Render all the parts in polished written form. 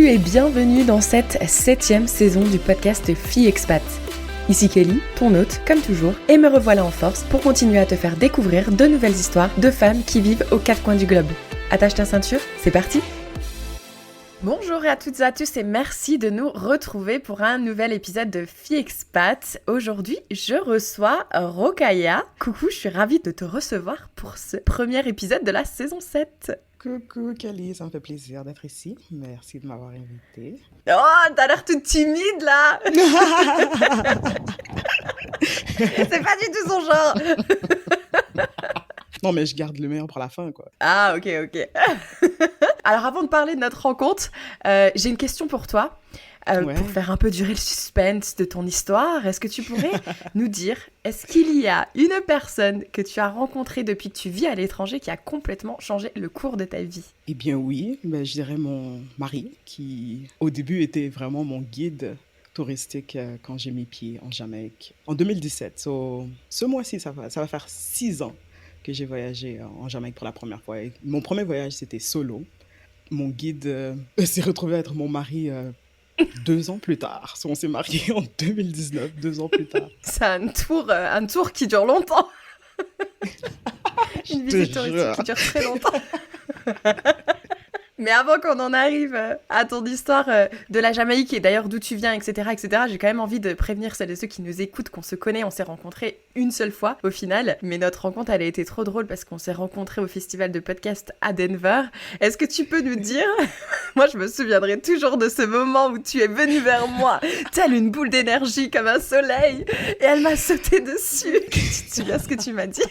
Salut et bienvenue dans cette 7e saison du podcast Filles Expat. Ici Kelly, ton hôte, comme toujours, et me revoilà en force pour continuer à te faire découvrir de nouvelles histoires de femmes qui vivent aux quatre coins du globe. Attache ta ceinture, c'est parti! Bonjour à toutes et à tous et merci de nous retrouver pour un nouvel épisode de Filles Expat. Aujourd'hui, je reçois Rokhaya. Coucou, je suis ravie de te recevoir pour ce premier épisode de la saison 7. Coucou Kelly, ça me fait plaisir d'être ici. Merci de m'avoir invitée. Oh, t'as l'air toute timide là. C'est pas du tout son genre. Non, mais je garde le meilleur pour la fin, quoi. Ah, ok. Alors, avant de parler de notre rencontre, j'ai une question pour toi. Pour faire un peu durer le suspense de ton histoire, est-ce que tu pourrais nous dire, est-ce qu'il y a une personne que tu as rencontrée depuis que tu vis à l'étranger qui a complètement changé le cours de ta vie? Eh bien oui, je dirais mon mari, qui au début était vraiment mon guide touristique quand j'ai mis pied en Jamaïque. En 2017, ce mois-ci, ça va faire 6 ans que j'ai voyagé en Jamaïque pour la première fois. Et mon premier voyage, c'était solo. Mon guide s'est retrouvé à être mon mari 2 ans plus tard. On s'est mariés en 2019, 2 ans plus tard. C'est un tour qui dure longtemps. Une visite touristique qui dure très longtemps. Mais avant qu'on en arrive à ton histoire de la Jamaïque et d'ailleurs d'où tu viens, etc., j'ai quand même envie de prévenir celles et ceux qui nous écoutent qu'on se connaît. On s'est rencontrés une seule fois au final, mais notre rencontre, elle a été trop drôle parce qu'on s'est rencontrés au festival de podcast à Denver. Est-ce que tu peux nous dire, moi je me souviendrai toujours de ce moment où tu es venue vers moi, telle une boule d'énergie comme un soleil, et elle m'a sauté dessus. Tu te souviens ce que tu m'as dit?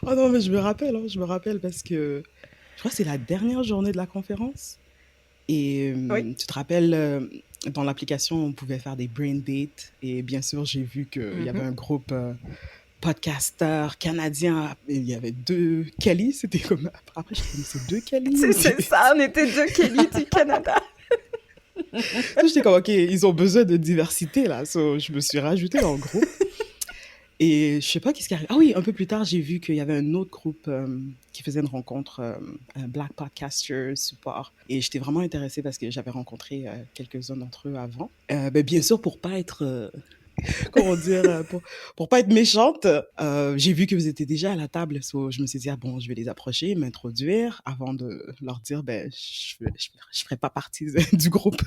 Oh non, mais je me rappelle parce que je crois que c'est la dernière journée de la conférence. Et Oui. tu te rappelles, dans l'application, on pouvait faire des brain dates. Et bien sûr, j'ai vu qu'il y avait un groupe podcasteurs canadiens. Il y avait 2 Kelly. C'était comme... Après, je connaissais 2 Kelly. C'est ça, on était 2 Kelly du Canada. J'étais comme, OK, ils ont besoin de diversité, là. Je me suis rajoutée dans le groupe. Et je sais pas qu'est-ce qui arrive. Ah oui, un peu plus tard, j'ai vu qu'il y avait un autre groupe qui faisait une rencontre, un Black Podcaster Support. Et j'étais vraiment intéressée parce que j'avais rencontré quelques-uns d'entre eux avant. Bien sûr, pour pas être... comment dire, pour pas être méchante, j'ai vu que vous étiez déjà à la table. Je me suis dit, bon, je vais les approcher, m'introduire avant de leur dire, je ferai pas partie du groupe.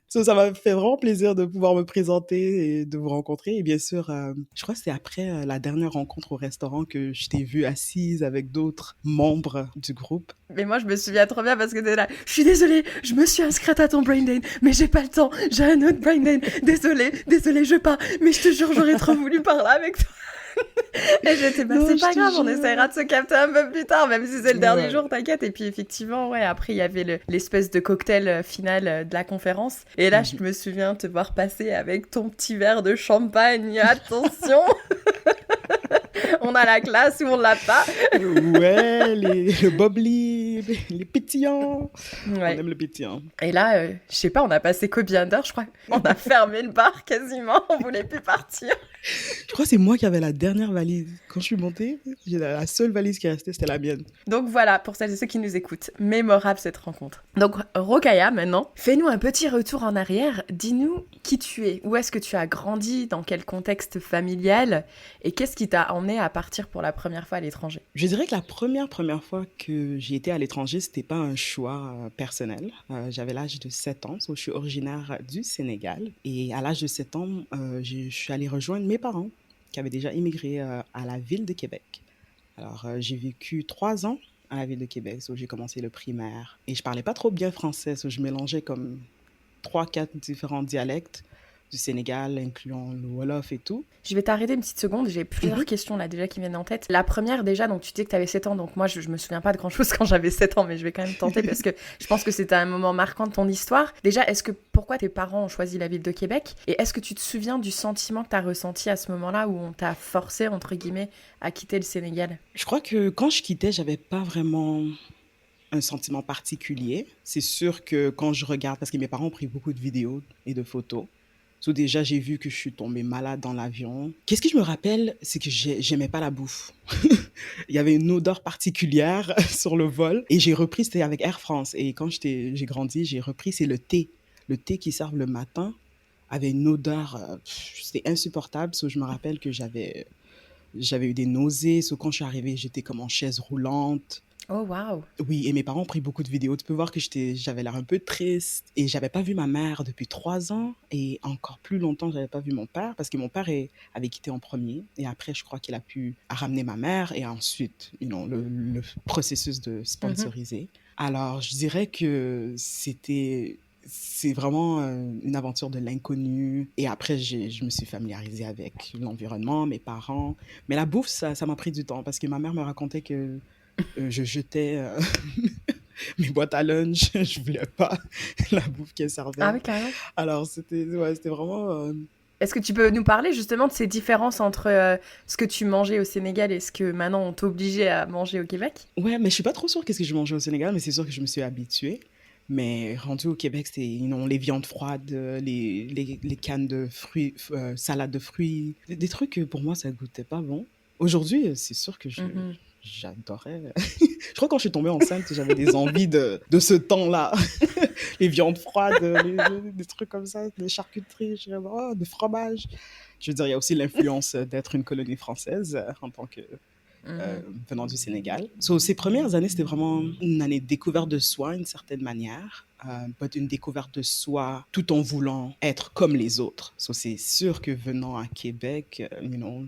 Ça m'a fait vraiment plaisir de pouvoir me présenter et de vous rencontrer. Et bien sûr, je crois que c'était après la dernière rencontre au restaurant que je t'ai vue assise avec d'autres membres du groupe. Mais moi, je me souviens trop bien parce que t'es là. Je suis désolée, je me suis inscrite à ton brain date, mais j'ai pas le temps. J'ai un autre brain date. Désolée, je pars. Mais je te jure, j'aurais trop voulu parler avec toi. Et j'étais, c'est pas grave, on essaiera de se capter un peu plus tard, même si c'est le dernier jour, t'inquiète. Et puis effectivement, après, il y avait l'espèce de cocktail final de la conférence. Et là, je me souviens te voir passer avec ton petit verre de champagne. Attention. On a la classe ou on l'a pas. Ouais, le bubbly, les pétillants. Ouais. On aime le pétillant. Et là, je sais pas, on a passé combien d'heures, je crois. On a fermé le bar quasiment, on voulait plus partir. Je crois que c'est moi qui avais la dernière valise. Quand je suis montée, la seule valise qui restait, c'était la mienne. Donc voilà, pour celles et ceux qui nous écoutent, mémorable cette rencontre. Donc Rokhaya, maintenant, fais-nous un petit retour en arrière. Dis-nous qui tu es, où est-ce que tu as grandi, dans quel contexte familial, et qu'est-ce qui t'a emmené à partir pour la première fois à l'étranger? Je dirais que la première fois que j'ai été à l'étranger, c'était pas un choix personnel. J'avais l'âge de 7 ans, je suis originaire du Sénégal. Et à l'âge de 7 ans, je suis allée rejoindre mes parents qui avaient déjà immigré à la ville de Québec. Alors, j'ai vécu 3 ans à la ville de Québec, j'ai commencé le primaire. Et je parlais pas trop bien français, je mélangeais comme 3-4 différents dialectes du Sénégal, incluant le Wolof et tout. Je vais t'arrêter une petite seconde, j'ai plusieurs questions là déjà qui viennent en tête. La première déjà, donc tu dis que tu avais 7 ans, donc moi je me souviens pas de grand chose quand j'avais 7 ans, mais je vais quand même tenter parce que je pense que c'était un moment marquant de ton histoire. Déjà, pourquoi tes parents ont choisi la ville de Québec? Et est-ce que tu te souviens du sentiment que tu as ressenti à ce moment-là où on t'a forcé, entre guillemets, à quitter le Sénégal? Je crois que quand je quittais, j'avais pas vraiment un sentiment particulier. C'est sûr que quand je regarde, parce que mes parents ont pris beaucoup de vidéos et de photos, So déjà, j'ai vu que je suis tombée malade dans l'avion. Qu'est-ce que je me rappelle? C'est que j'aimais pas la bouffe. Il y avait une odeur particulière sur le vol. Et j'ai repris, c'était avec Air France. Et quand j'ai grandi, j'ai repris, c'est le thé. Le thé qu'ils servent le matin avait une odeur, c'était insupportable. So, je me rappelle que j'avais eu des nausées. So, quand je suis arrivée, j'étais comme en chaise roulante. Oh, waouh. Oui, et mes parents ont pris beaucoup de vidéos. Tu peux voir que j'avais l'air un peu triste. Et j'avais pas vu ma mère depuis 3 ans. Et encore plus longtemps, j'avais pas vu mon père. Parce que mon père avait quitté en premier. Et après, je crois qu'il a pu ramener ma mère. Et ensuite, le processus de Mhm. sponsoriser. Alors, je dirais que c'est vraiment une aventure de l'inconnu. Et après, je me suis familiarisée avec l'environnement, mes parents. Mais la bouffe, ça m'a pris du temps parce que ma mère me racontait que je jetais mes boîtes à lunch, je voulais pas la bouffe qu'elle Ah servait. oui, carrément. Alors, ouais, c'était vraiment. Est-ce que tu peux nous parler justement de ces différences entre ce que tu mangeais au Sénégal et ce que maintenant on t'obligeait à manger au Québec? Ouais, mais je suis pas trop sûre qu'est-ce que je mangeais au Sénégal, mais c'est sûr que je me suis habituée. Mais rendu au Québec, c'était les viandes froides, les cannes de fruits, salade de fruits, des trucs que pour moi, ça goûtait pas bon. Aujourd'hui, c'est sûr que Mhm. j'adorais. Je crois que quand je suis tombée enceinte, j'avais des envies de ce temps-là. Les viandes froides, des trucs comme ça, les charcuteries, je dirais, oh, de fromage. Je veux dire, il y a aussi l'influence d'être une colonie française en tant que euh, Mhm. venant du Sénégal. So, ces premières années, c'était vraiment une année de découverte de soi, d'une certaine manière, une découverte de soi tout en voulant être comme les autres. So, c'est sûr que venant à Québec,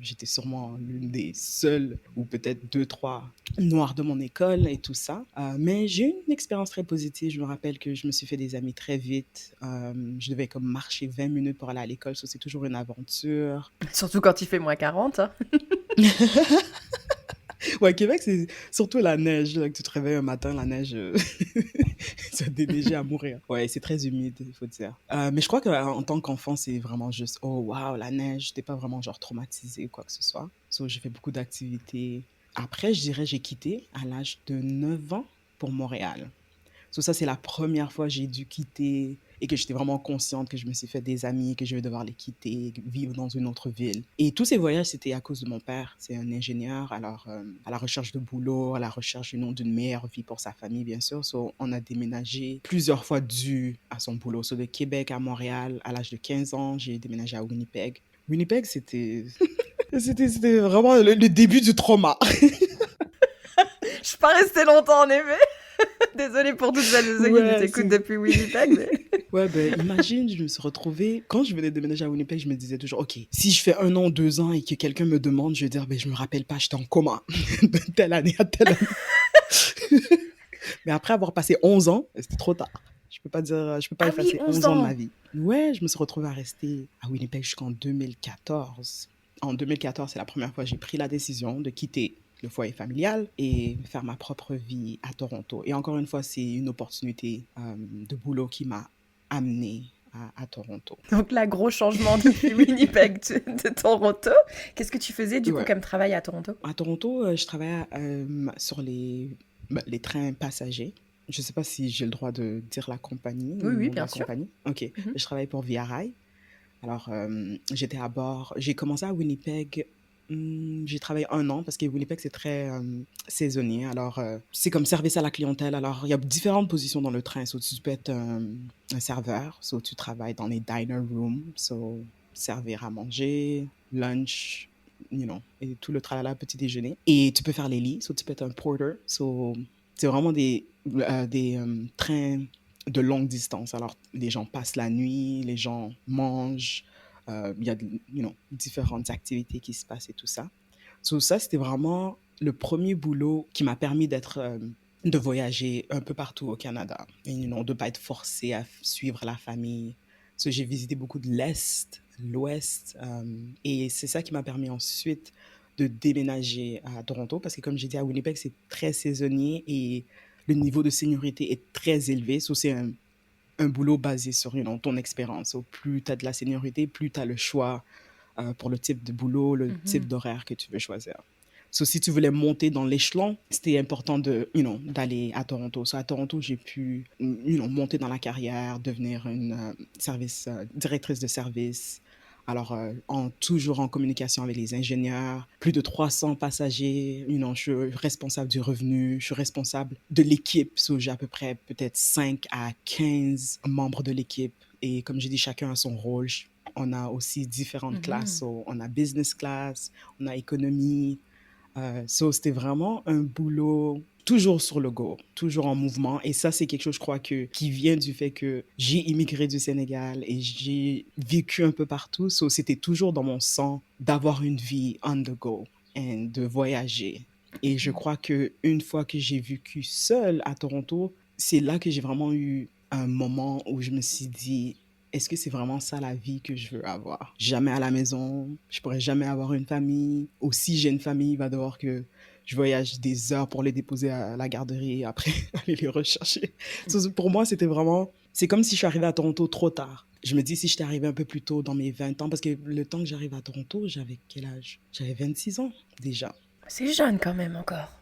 j'étais sûrement l'une des seules, ou peut-être deux, trois noirs de mon école et tout ça. Mais j'ai eu une expérience très positive. Je me rappelle que je me suis fait des amis très vite. Je devais comme marcher 20 minutes pour aller à l'école, so c'est toujours une aventure. Surtout quand il fait -40, hein. Ouais, Québec, c'est surtout la neige. Là, que tu te réveilles un matin, la neige, ça déneige à mourir. Ouais, c'est très humide, il faut dire. Mais je crois qu'en tant qu'enfant, c'est vraiment juste, oh waouh, la neige. J'étais pas vraiment genre traumatisée ou quoi que ce soit. So, j'ai fait beaucoup d'activités. Après, je dirais, j'ai quitté à l'âge de 9 ans pour Montréal. So, ça, c'est la première fois que j'ai dû quitter et que j'étais vraiment consciente que je me suis fait des amis, que je vais devoir les quitter, vivre dans une autre ville. Et tous ces voyages, c'était à cause de mon père. C'est un ingénieur, alors à la recherche de boulot, à la recherche d'une meilleure vie pour sa famille, bien sûr. So, on a déménagé plusieurs fois dû à son boulot. So, de Québec à Montréal, à l'âge de 15 ans, j'ai déménagé à Winnipeg. Winnipeg, c'était vraiment le début du trauma. Je suis pas restée longtemps en effet. Désolée pour toutes celles et ceux qui nous Ouais, écoutent c'est depuis Winnipeg, mais... Ouais, ben, imagine, je me suis retrouvée. Quand je venais de déménager à Winnipeg, je me disais toujours, OK, si je fais 1 an, 2 ans et que quelqu'un me demande, je vais dire, ben, je me rappelle pas, j'étais en coma de telle année à telle année. Mais après avoir passé 11 ans, c'était trop tard. Je peux pas Ah oui, effacer 11 11 ans de ma ans. vie. Ouais, je me suis retrouvée à rester à Winnipeg jusqu'en 2014. En 2014, c'est la première fois que j'ai pris la décision de quitter le foyer familial et faire ma propre vie à Toronto. Et encore une fois, c'est une opportunité de boulot qui m'a amenée à Toronto. Donc là, gros changement depuis Winnipeg de Toronto. Qu'est-ce que tu faisais du coup Ouais. comme travail à Toronto? À Toronto, je travaillais sur les trains passagers. Je ne sais pas si j'ai le droit de dire la compagnie, Oui, le oui, nom de bien la sûr. compagnie. Ok, Mhm. je travaille pour Via Rail. Alors, j'étais à bord. J'ai commencé à Winnipeg. J'ai travaillé 1 an parce que Winnipeg, c'est très saisonnier. Alors, c'est comme service à la clientèle. Alors, il y a différentes positions dans le train. So, tu peux être un serveur. So, tu travailles dans les diner rooms. So, servir à manger, lunch, et tout le tralala, petit déjeuner. Et tu peux faire les lits. So, tu peux être un porter. So, c'est vraiment des trains de longue distance. Alors, les gens passent la nuit, les gens mangent, il y a différentes activités qui se passent et tout ça. So, ça, c'était vraiment le premier boulot qui m'a permis de voyager un peu partout au Canada et de ne pas être forcé à suivre la famille. So, j'ai visité beaucoup de l'Est, l'Ouest, et c'est ça qui m'a permis ensuite de déménager à Toronto parce que, comme j'ai dit, à Winnipeg, c'est très saisonnier et le niveau de seniorité est très élevé. So, c'est un boulot basé sur ton expérience. So, plus tu as de la seniorité, plus tu as le choix pour le type de boulot, le type Mhm. d'horaire que tu veux choisir. So, si tu voulais monter dans l'échelon, c'était important d'aller à Toronto. So, à Toronto, j'ai pu monter dans la carrière, devenir une directrice de service. Alors, toujours en communication avec les ingénieurs, plus de 300 passagers, je suis responsable du revenu, je suis responsable de l'équipe. So, j'ai à peu près peut-être 5 à 15 membres de l'équipe. Et comme j'ai dit, chacun a son rôle. On a aussi différentes classes. So, on a business class, on a économie. C'était vraiment un boulot toujours sur le go, toujours en mouvement. Et ça, c'est quelque chose, je crois, qui vient du fait que j'ai immigré du Sénégal et j'ai vécu un peu partout. C'était toujours dans mon sang d'avoir une vie on the go et de voyager. Et je crois qu'une fois que j'ai vécu seule à Toronto, c'est là que j'ai vraiment eu un moment où je me suis dit, est-ce que c'est vraiment ça la vie que je veux avoir? Jamais à la maison, je pourrais jamais avoir une famille. Ou si j'ai une famille, il va devoir que je voyage des heures pour les déposer à la garderie et après aller les rechercher. Pour moi, c'est comme si je suis arrivée à Toronto trop tard. Je me dis si j'étais arrivée un peu plus tôt dans mes 20 ans, parce que le temps que j'arrive à Toronto, j'avais quel âge? J'avais 26 ans déjà. C'est jeune quand même encore.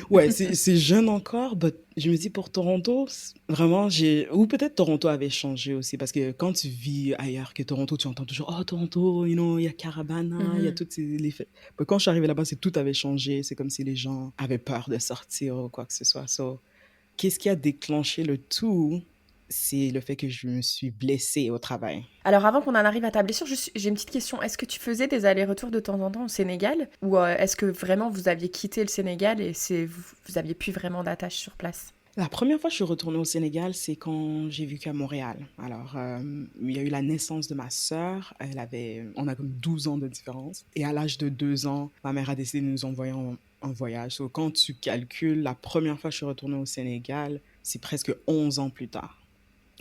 Ouais, c'est jeune encore, mais je me dis pour Toronto, vraiment, ou peut-être Toronto avait changé aussi, parce que quand tu vis ailleurs que Toronto, tu entends toujours, oh, Toronto, il y a Carabana, il y a toutes les fêtes. Mais quand je suis arrivée là-bas, tout avait changé. C'est comme si les gens avaient peur de sortir ou quoi que ce soit. Qu'est-ce qui a déclenché le tout? C'est le fait que je me suis blessée au travail. Alors avant qu'on en arrive à ta blessure, j'ai une petite question. Est-ce que tu faisais des allers-retours de temps en temps au Sénégal? Ou est-ce que vraiment vous aviez quitté le Sénégal et vous aviez plus vraiment d'attache sur place? La première fois que je suis retournée au Sénégal, c'est quand j'ai vécu à Montréal. Alors, il y a eu la naissance de ma sœur. On a comme 12 ans de différence. Et à l'âge de 2 ans, ma mère a décidé de nous envoyer en voyage. So, quand tu calcules, la première fois que je suis retournée au Sénégal, c'est presque 11 ans plus tard.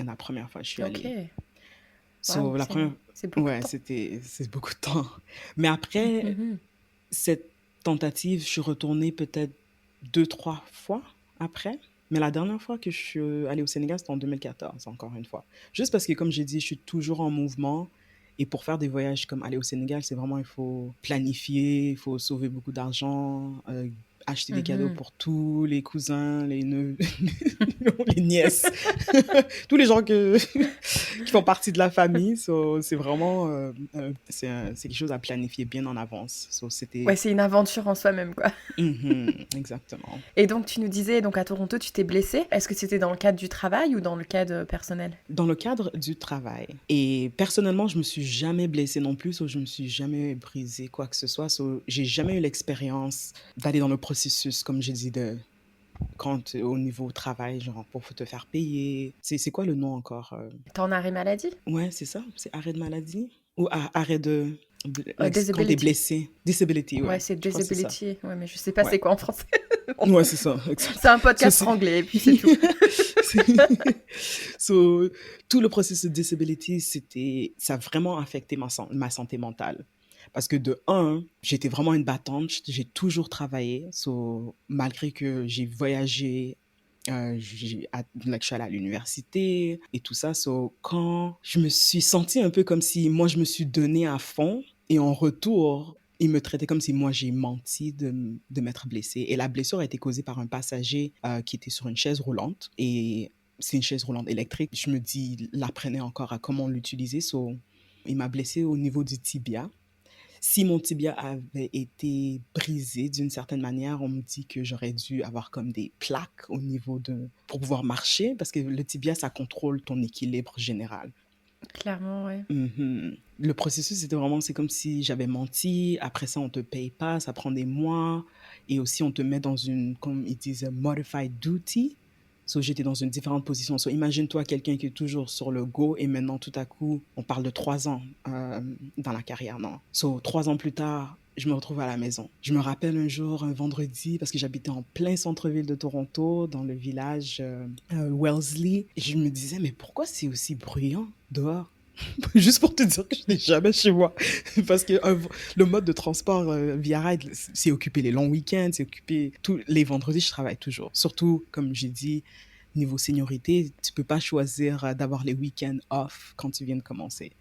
La première fois que je suis allée. Ok. So, Wow, la première... c'est beaucoup de Ouais, temps. c'est beaucoup de temps. Mais après cette tentative, je suis retournée peut-être 2, 3 fois après. Mais la dernière fois que je suis allée au Sénégal, c'était en 2014, encore une fois. Juste parce que, comme j'ai dit, je suis toujours en mouvement. Et pour faire des voyages comme aller au Sénégal, c'est vraiment, il faut planifier, il faut sauver beaucoup d'argent, acheter des cadeaux pour tous les cousins, les neveux, les nièces, tous les gens qui font partie de la famille. C'est vraiment c'est quelque chose à planifier bien en avance. Ouais, c'est une aventure en soi-même, quoi. Exactement. Et donc, tu nous disais, donc à Toronto, tu t'es blessée. Est-ce que c'était dans le cadre du travail ou dans le cadre personnel? Dans le cadre du travail. Et personnellement, je me suis jamais blessée non plus, je me suis jamais brisée quoi que ce soit. J'ai jamais eu l'expérience d'aller dans le processus, comme j'ai dit, au niveau travail, genre pour te faire payer. C'est quoi le nom encore? T'es en arrêt maladie? Ouais, c'est ça. C'est arrêt de maladie? Ou arrêt de... quand t'es Disability. blessé. Disability, Ouais, ouais. c'est Je crois que c'est ça. disability. Ouais, mais je sais pas Ouais. c'est quoi en français. Ouais, c'est ça. C'est un podcast anglais, et puis c'est tout. So, tout le processus de disability, ça a vraiment affecté ma santé mentale. Parce que de un, j'étais vraiment une battante, j'ai toujours travaillé. Malgré que j'ai voyagé, je suis allée à l'université et tout ça. Quand je me suis sentie un peu comme si moi, je me suis donnée à fond et en retour, il me traitait comme si moi, j'ai menti de m'être blessée. Et la blessure a été causée par un passager qui était sur une chaise roulante. Et c'est une chaise roulante électrique. Je me dis, il apprenait encore à comment l'utiliser. Il m'a blessée au niveau du tibia. Si mon tibia avait été brisé d'une certaine manière, on me dit que j'aurais dû avoir comme des plaques pour pouvoir marcher, parce que le tibia, ça contrôle ton équilibre général. Clairement, ouais. Le processus, c'est comme si j'avais menti. Après ça, on te paye pas, ça prend des mois. Et aussi, on te met dans comme ils disent, modified duty. J'étais dans une différente position. Imagine-toi quelqu'un qui est toujours sur le go et maintenant, tout à coup, on parle de 3 ans dans la carrière, non? 3 ans plus tard, je me retrouve à la maison. Je me rappelle un jour, un vendredi, parce que j'habitais en plein centre-ville de Toronto, dans le village Wellesley. Et je me disais, mais pourquoi c'est aussi bruyant dehors? Juste pour te dire que je n'ai jamais chez moi. Parce que le mode de transport via ride, c'est occupé les longs week-ends, c'est occupé tous les vendredis, je travaille toujours. Surtout, comme j'ai dit, niveau seniorité, tu peux pas choisir d'avoir les week-ends off quand tu viens de commencer.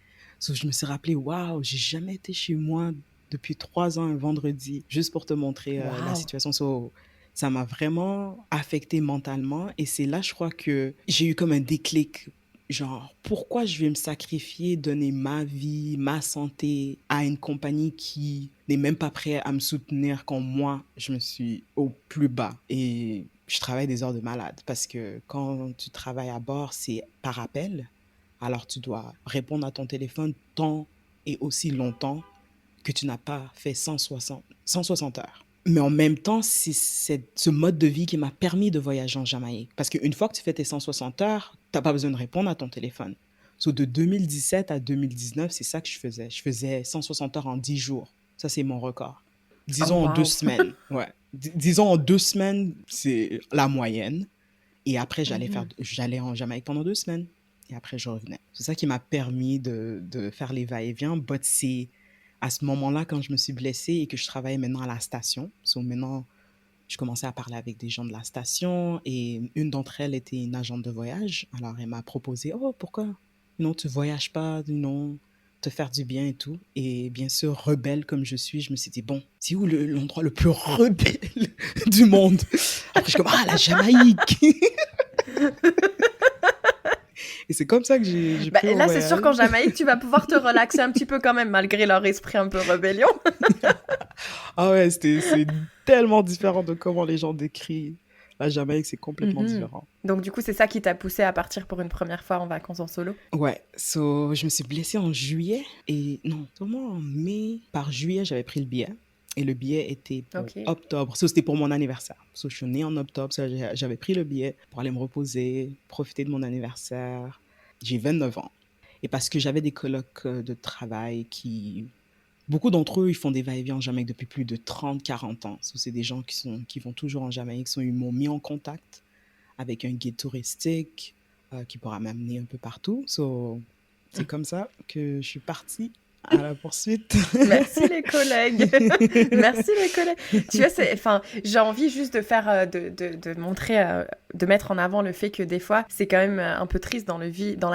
Je me suis rappelé, waouh, j'ai jamais été chez moi depuis 3 ans, un vendredi, juste pour te montrer la Waouh. situation. So, ça m'a vraiment affecté mentalement. Et c'est là, je crois que j'ai eu comme un déclic. Genre, pourquoi je vais me sacrifier, donner ma vie, ma santé à une compagnie qui n'est même pas prête à me soutenir quand moi, je me suis au plus bas. Et je travaille des heures de malade parce que quand tu travailles à bord, c'est par appel. Alors, tu dois répondre à ton téléphone tant et aussi longtemps que tu n'as pas fait 160 heures. Mais en même temps, c'est ce mode de vie qui m'a permis de voyager en Jamaïque. Parce qu'une fois que tu fais tes 160 heures, tu n'as pas besoin de répondre à ton téléphone. So, de 2017 à 2019, c'est ça que je faisais. Je faisais 160 heures en 10 jours. Ça, c'est mon record. Oh, Disons en 2 waouh. semaines. Ouais. Disons en 2 semaines, c'est la moyenne. Et après, Mhm. j'allais en Jamaïque pendant 2 semaines. Et après, je revenais. C'est ça qui m'a permis de faire les va-et-vient. But c'est à ce moment-là, quand je me suis blessée et que je travaillais maintenant à la station. So maintenant, je commençais à parler avec des gens de la station et une d'entre elles était une agente de voyage. Alors, elle m'a proposé, oh, pourquoi non, tu voyages pas, non, te faire du bien et tout. Et bien sûr, rebelle comme je suis, je me suis dit, bon, c'est où l'endroit le plus rebelle du monde? Après, je suis comme, ah, la Jamaïque! Et c'est comme ça que j'ai Bah, pris mon là, c'est sûr qu'en voyage. Jamaïque, tu vas pouvoir te relaxer un petit peu quand même, malgré leur esprit un peu rébellion. Ah ouais, c'est tellement différent de comment les gens décrivent la Jamaïque, c'est complètement Mhm. différent. Donc, du coup, c'est ça qui t'a poussé à partir pour une première fois en vacances en solo? Ouais, so, je me suis blessée en juillet et non, vraiment en mai. Par juillet, j'avais pris le billet et le billet était pour Ok. octobre. So, c'était pour mon anniversaire. So, je suis née en octobre, so, j'avais pris le billet pour aller me reposer, profiter de mon anniversaire. J'ai 29 ans. Et parce que j'avais des colocs de travail qui... Beaucoup d'entre eux, ils font des va-et-vient en Jamaïque depuis plus de 30, 40 ans. So, c'est des gens qui vont toujours en Jamaïque. So, ils m'ont mis en contact avec un guide touristique qui pourra m'amener un peu partout. So, c'est comme ça que je suis partie à la poursuite. Merci les collègues. Merci les collègues. Tu vois, enfin, j'ai envie juste de faire, de montrer, de mettre en avant le fait que des fois, c'est quand même un peu triste dans la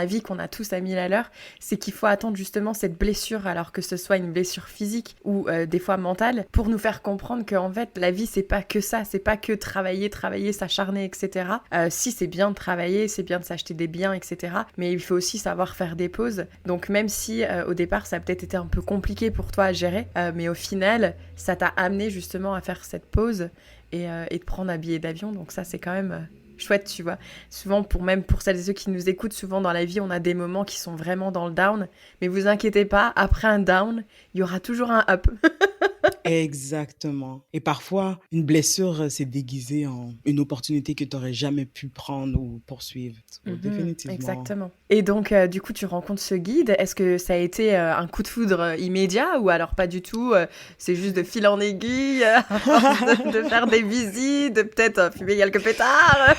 vie qu'on a tous à 1000 à l'heure. C'est qu'il faut attendre justement cette blessure, alors que ce soit une blessure physique ou des fois mentale, pour nous faire comprendre qu'en fait, la vie, c'est pas que ça. C'est pas que travailler, s'acharner, etc. Si c'est bien de travailler, c'est bien de s'acheter des biens, etc. Mais il faut aussi savoir faire des pauses. Donc même si au départ, ça a peut-être été un peu compliqué pour toi à gérer, mais au final, ça t'a amené justement à faire cette pause et de prendre un billet d'avion. Donc ça, c'est quand même chouette, tu vois. Souvent, même pour celles et ceux qui nous écoutent, souvent dans la vie, on a des moments qui sont vraiment dans le down. Mais vous inquiétez pas, après un down, il y aura toujours un up. Exactement. Et parfois, une blessure s'est déguisée en une opportunité que tu n'aurais jamais pu prendre ou poursuivre. So, définitivement. Exactement. Et donc, du coup, tu rencontres ce guide. Est-ce que ça a été un coup de foudre immédiat ou alors pas du tout? C'est juste de fil en aiguille, à force de faire des visites, de peut-être fumer quelques pétards.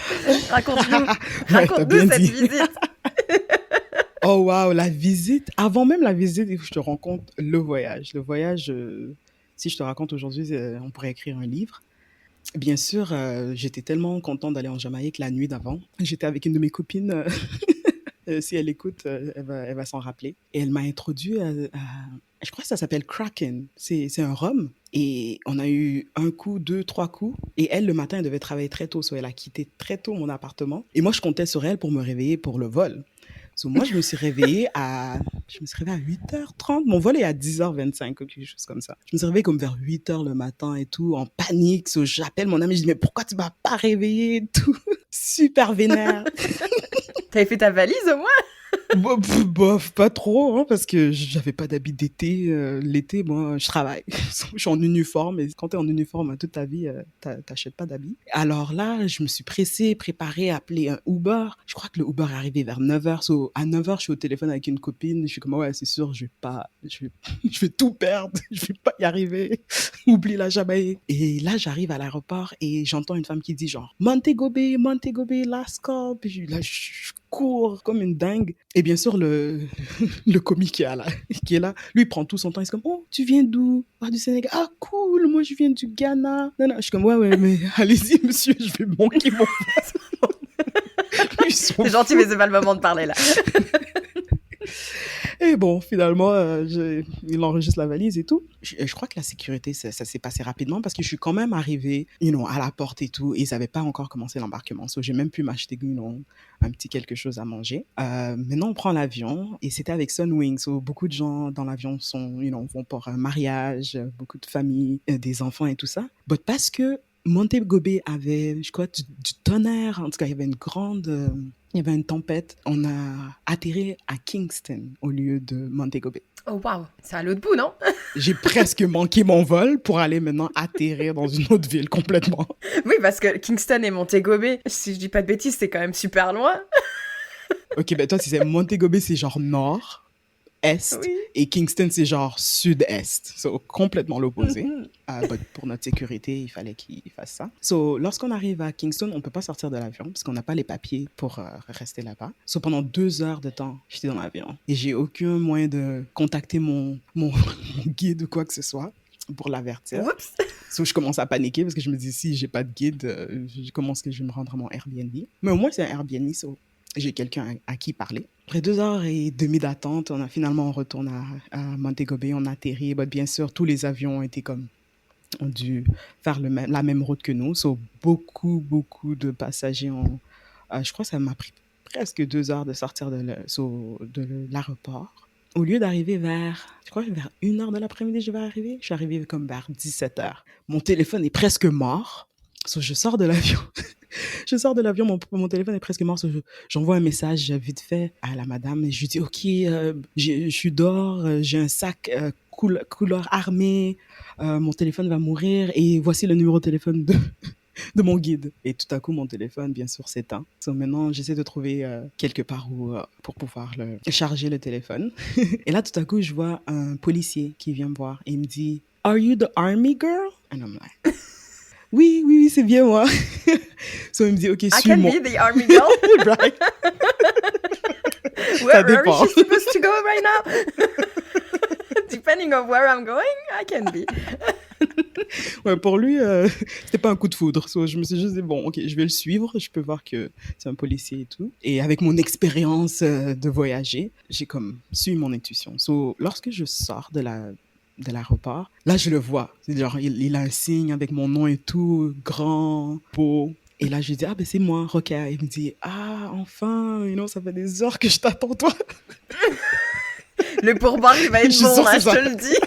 Raconte-nous, Ouais, t'as raconte-nous bien cette dit. visite. Oh wow, la visite. Avant même la visite, il faut que je te raconte le voyage. Le voyage, si je te raconte aujourd'hui, on pourrait écrire un livre. Bien sûr, j'étais tellement contente d'aller en Jamaïque la nuit d'avant. J'étais avec une de mes copines. Si elle écoute, elle va s'en rappeler. Et elle m'a introduit je crois que ça s'appelle Kraken. C'est un rhum. Et on a eu un coup, deux, trois coups. Et elle, le matin, elle devait travailler très tôt. So elle a quitté très tôt mon appartement. Et moi, je comptais sur elle pour me réveiller pour le vol. So moi, je me suis réveillée à 8h30. Mon vol est à 10h25, quelque chose comme ça. Je me suis réveillée comme vers 8h le matin et tout, en panique. So j'appelle mon ami, je dis, mais pourquoi tu m'as pas réveillée et tout? Super vénère. T'avais fait ta valise au moins? Bof, pas trop, hein, parce que j'avais pas d'habit d'été. L'été, moi, je travaille. Je suis en uniforme, et quand t'es en uniforme toute ta vie, t'achètes pas d'habits. Alors là, je me suis pressée, préparée, appelé un Uber. Je crois que le Uber est arrivé vers 9h. So, à 9h, je suis au téléphone avec une copine. Je suis comme, ouais, c'est sûr, je vais tout perdre. Je vais pas y arriver. Oublie la Jamaïque. Et là, j'arrive à l'aéroport et j'entends une femme qui dit genre, Montego Bay, last call. Puis là, je cours comme une dingue. Et bien sûr, le comique qui est là, lui, il prend tout son temps. Il est comme, oh, tu viens d'où? Ah, du Sénégal. Ah, cool, moi, je viens du Ghana. Non, non, je suis comme, ouais, mais allez-y, monsieur, je vais manquer mon Ils sont C'est gentil, fous. mais c'est pas le moment de parler là. Et Mais bon, finalement, il enregistre la valise et tout. Je crois que la sécurité, ça s'est passé rapidement parce que je suis quand même arrivée, à la porte et tout, et ils n'avaient pas encore commencé l'embarquement. So, j'ai même pu m'acheter, un petit quelque chose à manger. Maintenant, on prend l'avion et c'était avec Sunwing. So, beaucoup de gens dans l'avion vont pour un mariage, beaucoup de familles, des enfants et tout ça. Mais parce que Montego Bay avait, je crois, du tonnerre. En tout cas, il y avait il y avait une tempête. On a atterri à Kingston au lieu de Montego Bay. Oh waouh, c'est à l'autre bout, non? J'ai presque manqué mon vol pour aller maintenant atterrir dans une autre ville complètement. Oui, parce que Kingston et Montego Bay, si je dis pas de bêtises, c'est quand même super loin. Ok, ben toi, si c'est Montego Bay, c'est genre nord, est, Oui. et Kingston, c'est genre sud-est. So, complètement l'opposé. But pour notre sécurité, il fallait qu'il fasse ça. So, lorsqu'on arrive à Kingston, on ne peut pas sortir de l'avion parce qu'on n'a pas les papiers pour rester là-bas. So, pendant 2 heures de temps, j'étais dans l'avion et j'ai aucun moyen de contacter mon guide ou quoi que ce soit pour l'avertir. Oups. So, je commence à paniquer parce que je me dis, si j'ai pas de guide, comment est-ce que je vais me rendre à mon Airbnb? Mais au moins, c'est un Airbnb, so j'ai quelqu'un à qui parler. Après 2 heures et demie d'attente, on retourne à Montego Bay, on atterrit. But bien sûr, tous les avions ont dû faire la même route que nous. So, beaucoup de passagers je crois que ça m'a pris presque 2 heures de sortir de l'aéroport. Au lieu d'arriver je crois que vers 1 heure de l'après-midi, je suis arrivée comme vers 17 heures. Mon téléphone est presque mort. So, je sors de l'avion. Je sors de l'avion, mon téléphone est presque mort. So, j'envoie un message vite fait à la madame et je lui dis, OK, je suis dehors, j'ai un sac couleur armée, mon téléphone va mourir et voici le numéro de téléphone de mon guide. Et tout à coup, mon téléphone, bien sûr, s'éteint. So, maintenant, j'essaie de trouver quelque part pour pouvoir charger le téléphone. Et là, tout à coup, je vois un policier qui vient me voir et il me dit, Are you the army girl? And I'm like, oui, c'est bien moi. So, il me dit, OK, I can suis-moi. be the army girl. Right. Where dépend. is she supposed to go right now? Depending on where I'm going, I can be. Ouais, pour lui, c'était pas un coup de foudre. So, je me suis juste dit, bon, OK, je vais le suivre. Je peux voir que c'est un policier et tout. Et avec mon expérience de voyager, j'ai comme suivi mon intuition. So, lorsque je sors de l'aéroport, là, je le vois. C'est genre, il a un signe avec mon nom et tout, grand, beau. Et là, je lui dis, ben c'est moi, Rocker. Il me dit, enfin, ça fait des heures que je t'attends, toi. Le pourboire, il va être Je bon, sens là, que je ça- te le dis.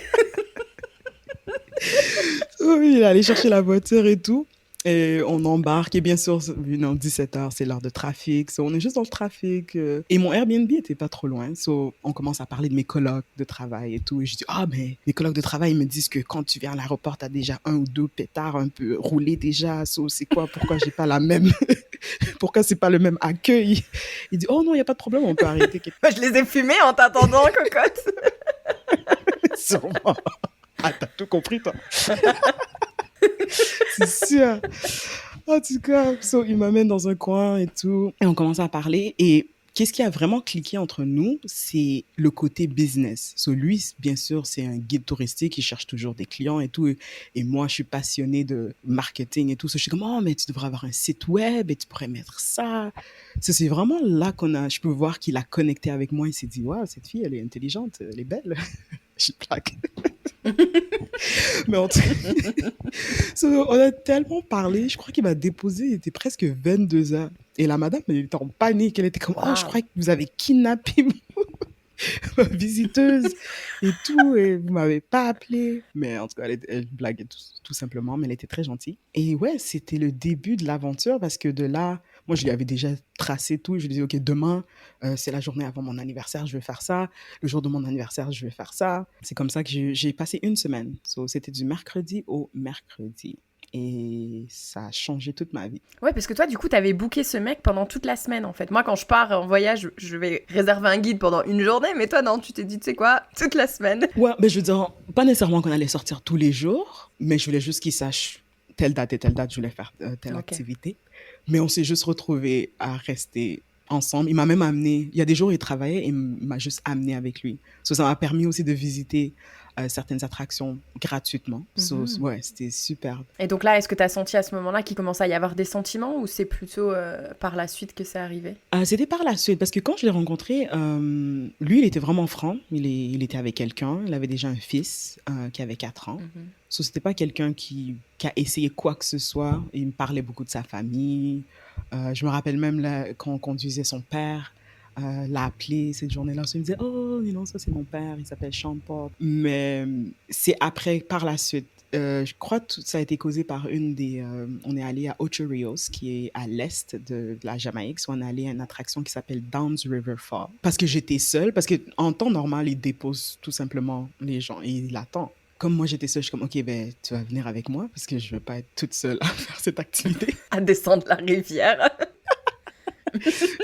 Oui, il est allé chercher la voiture et tout. Et on embarque. Et bien sûr, 17 heures, c'est l'heure de trafic. So, on est juste dans le trafic. Et mon Airbnb était pas trop loin. So, on commence à parler de mes colocs de travail et tout. Et je dis, mais mes colocs de travail me disent que quand tu viens à l'aéroport, t'as déjà 1 ou 2 pétards un peu roulés déjà. So, c'est quoi? Pourquoi j'ai pas la même... Pourquoi c'est pas le même accueil? Il dit, oh non, il y a pas de problème, on peut arrêter. Moi, je les ai fumés en t'attendant, cocotte. Sûrement. T'as tout compris, toi. C'est sûr. En tout cas, so, il m'amène dans un coin et tout. Et on commence à parler. Et qu'est-ce qui a vraiment cliqué entre nous? C'est le côté business. So, lui, bien sûr, c'est un guide touristique. Il cherche toujours des clients et tout. Et moi, je suis passionnée de marketing et tout. So, je suis comme, mais tu devrais avoir un site web et tu pourrais mettre ça. So, c'est vraiment là je peux voir qu'il a connecté avec moi. Il s'est dit, waouh, cette fille, elle est intelligente, elle est belle. Je plaque. Mais en tout cas, so, on a tellement parlé, je crois qu'il m'a déposé, il était presque 22 heures. Et la madame, elle était en panique, elle était comme, Wow. je crois que vous avez kidnappé ma visiteuse et tout, et vous m'avez pas appelé. Mais en tout cas, elle blaguait tout simplement, mais elle était très gentille. Et ouais, c'était le début de l'aventure parce que de là, moi, je lui avais déjà tracé tout. Je lui disais, OK, demain, c'est la journée avant mon anniversaire, je vais faire ça. Le jour de mon anniversaire, je vais faire ça. C'est comme ça que j'ai passé une semaine. So, c'était du mercredi au mercredi. Et ça a changé toute ma vie. Ouais, parce que toi, du coup, t'avais booké ce mec pendant toute la semaine, en fait. Moi, quand je pars en voyage, je vais réserver un guide pendant une journée, mais toi, non, tu t'es dit, tu sais quoi, toute la semaine. Ouais, mais je veux dire, pas nécessairement qu'on allait sortir tous les jours, mais je voulais juste qu'il sache telle date et telle date, je voulais faire telle activité. Mais on s'est juste retrouvés à rester ensemble. Il m'a même amené, il y a des jours, il travaillait et il m'a juste amené avec lui. So, ça m'a permis aussi de visiter certaines attractions gratuitement. So, ouais, c'était superbe. Et donc là, est-ce que tu as senti à ce moment-là qu'il commençait à y avoir des sentiments ou c'est plutôt par la suite que c'est arrivé? C'était par la suite, parce que quand je l'ai rencontré, lui, il était vraiment franc. Il était avec quelqu'un. Il avait déjà un fils qui avait 4 ans. So, c'était pas quelqu'un qui a essayé quoi que ce soit. Il me parlait beaucoup de sa famille. Je me rappelle même là, quand on conduisait son père, l'a appelé cette journée-là. Il me disait, oh, non, ça c'est mon père, il s'appelle Sean Paul. Mais c'est après, par la suite, je crois que ça a été causé par on est allé à Ocho Rios, qui est à l'est de la Jamaïque. So, on est allé à une attraction qui s'appelle Downs River Fall. Parce que j'étais seule, parce qu'en temps normal, il dépose tout simplement les gens et il attend. Comme moi, j'étais seule, je suis comme, OK, ben, tu vas venir avec moi parce que je veux pas être toute seule à faire cette activité. À descendre la rivière.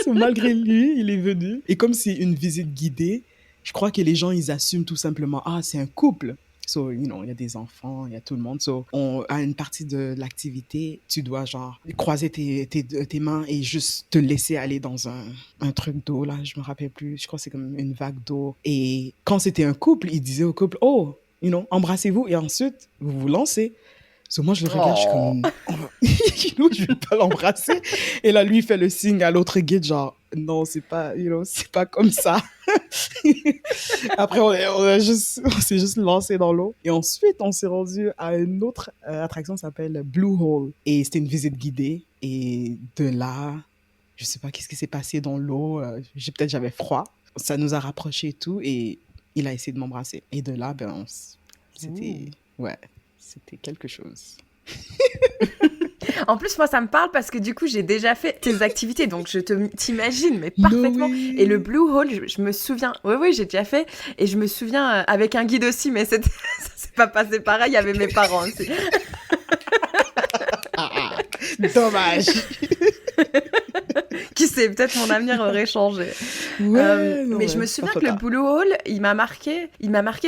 So, malgré lui, il est venu. Et comme c'est une visite guidée, je crois que les gens, ils assument tout simplement, ah, c'est un couple. So, il y a des enfants, il y a tout le monde. So, à une partie de l'activité, tu dois genre croiser tes mains et juste te laisser aller dans un truc d'eau, là, je me rappelle plus. Je crois que c'est comme une vague d'eau. Et quand c'était un couple, il disait au couple, oh, embrassez-vous et ensuite, vous vous lancez. So, moi, je le regarde, je suis comme, je vais pas l'embrasser. Et là, lui, il fait le signe à l'autre guide, genre, non, c'est pas, c'est pas comme ça. Après, on s'est juste lancé dans l'eau. Et ensuite, on s'est rendu à une autre attraction qui s'appelle Blue Hole. Et c'était une visite guidée. Et de là, je sais pas qu'est-ce qui s'est passé dans l'eau. Peut-être j'avais froid. Ça nous a rapprochés et tout. Et il a essayé de m'embrasser. Et de là, c'était... Ouais. C'était quelque chose. En plus, moi, ça me parle parce que du coup, j'ai déjà fait tes activités, donc je t'imagine, mais parfaitement. No, oui. Et le Blue Hole, je me souviens, oui, j'ai déjà fait, et je me souviens avec un guide aussi, mais ça s'est pas passé pareil, il y avait mes parents aussi. Dommage. Qui sait, peut-être mon avenir aurait changé. Ouais, mais je me souviens que le Blue Hole, il m'a marqué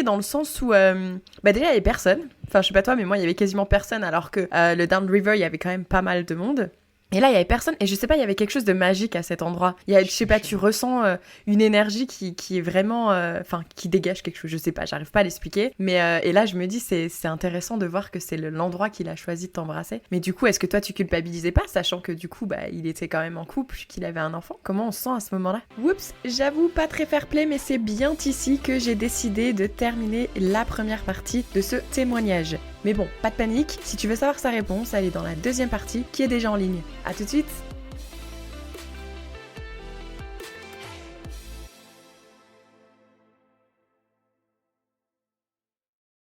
dans le sens où, déjà, il y avait personne. Enfin, je sais pas toi, mais moi, il y avait quasiment personne, alors que le Down River, il y avait quand même pas mal de monde. Et là, il y avait personne, et je sais pas, il y avait quelque chose de magique à cet endroit. Je sais pas, tu ressens une énergie qui est vraiment, qui dégage quelque chose, je sais pas, j'arrive pas à l'expliquer. Mais et là, je me dis, c'est intéressant de voir que c'est l'endroit qu'il a choisi de t'embrasser. Mais du coup, est-ce que toi, tu culpabilisais pas, sachant que du coup, il était quand même en couple, qu'il avait un enfant? Comment on se sent à ce moment-là? Oups, j'avoue, pas très fair-play, mais c'est bien ici que j'ai décidé de terminer la première partie de ce témoignage. Mais bon, pas de panique, si tu veux savoir sa réponse, elle est dans la deuxième partie qui est déjà en ligne. À tout de suite!